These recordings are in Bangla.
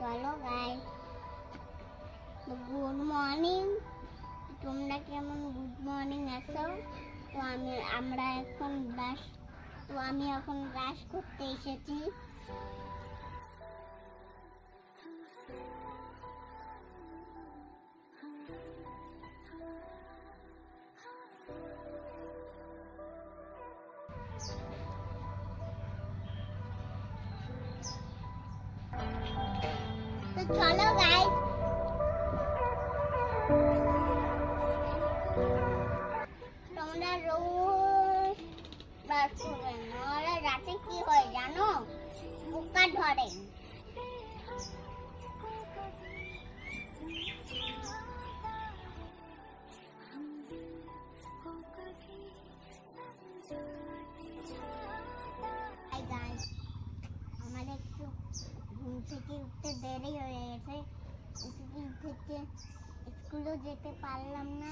চলো গাইস, গুড মর্নিং। তোমরা কেমন গুড মর্নিং আছো? তো আমি এখন ব্রাশ করতে এসেছি। তো চলো গাইস, তোমরা রোজ ব্রাশ করবে, নাহলে রাতে কি হয় জানো? পোকা ধরে। আমার একটু ঘুম থেকে উঠতে দেরি হয়ে গেছে, স্কুল থেকে স্কুলে যেতে পারলাম না।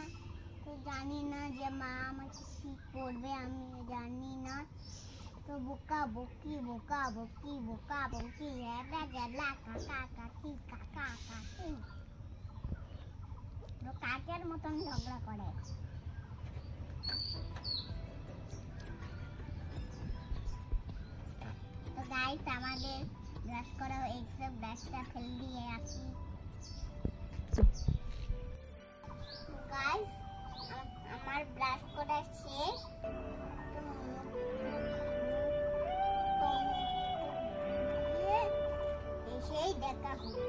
তো জানি না যে মা আমাকে কি করবে, আমি জানি না। তো বোকা বকি এরা গেলা কাকা কাকি কাকা কাকি, তো কাকের মতন ঝগড়া করে। তো গাইস, আমাদের ব্রাশ করা হয়ে গেছে, ব্রাশটা ফেলে দিয়ে আসি। গাইস, আমার ব্রাশ করা শেষ। এসেই দেখা হবে।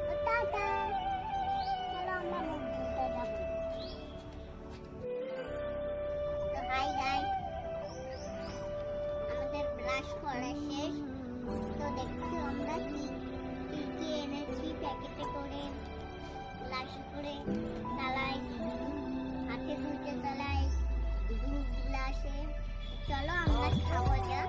তো টাটা, চলো আমরা মুখ ধুতে যাবো। তো হাই গাইস, আমাদের ব্রাশ করা শেষ। তো দেখছি আমরা কি এনেছি প্যাকেটে করে, গ্লাসে করে, সালাই হাতে ধুতে সালাই দু গ্লাসে। চলো আমরা খাবো যা।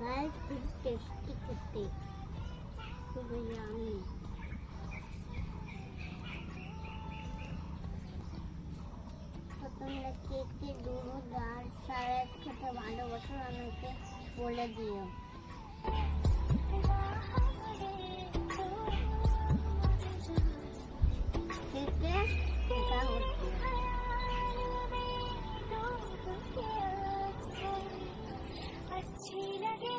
गाइस, खूब टेस्टी कुत्ते, खूब यम्मी। तो তোমরা কে কে দুধ আর স্যালাড খেতে ভালোবাসো আমাকে বলে দিও। ঠিক আছে, এটা হচ্ছে अच्छी लगे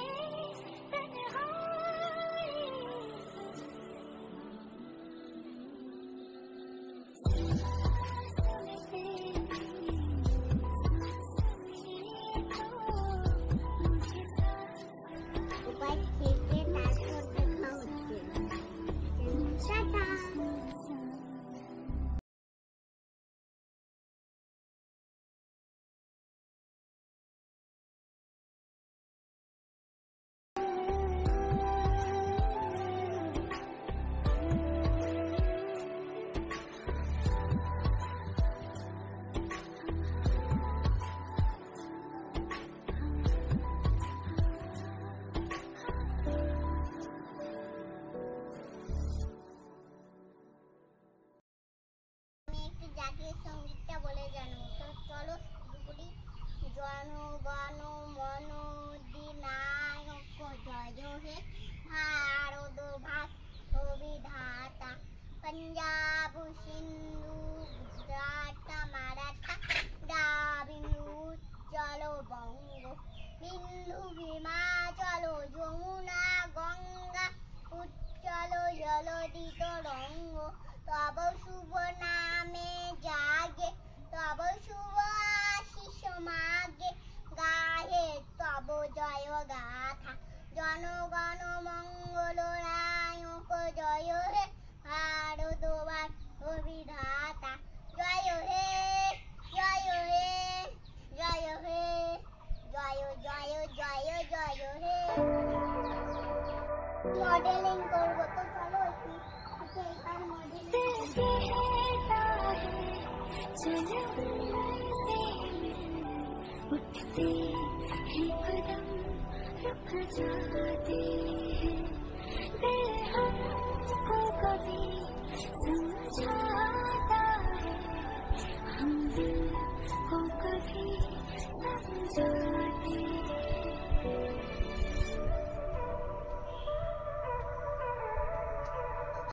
জাতীয় সঙ্গীতটা বলে জানো। তো চলো দুপুরি জনগণ মন অধিনায়ক জয় হে ভারত ভাগ্য বিধাতা, पंजाब सिंधु गुजरात मराठा द्राविड़ चलो बंग, बिंदु हिमाचल যমুনা গঙ্গা উচ্চলো জলদি তরঙ্গ, তব শুভ নামে জাগে তব শুভ আশিস মাগে, গাহে তব জয় গাথা জনগণ মঙ্গল নায়ক জয় হে ভারত ভাগ্য বিধাতা, জয় হে জয় হে জয় হে। मॉडलिंग করব তো চলো একটু একার उठते ही कदम रुक जाते हैं दिल हमको कभी समझाता है हम दिल को कभी समझाते हैं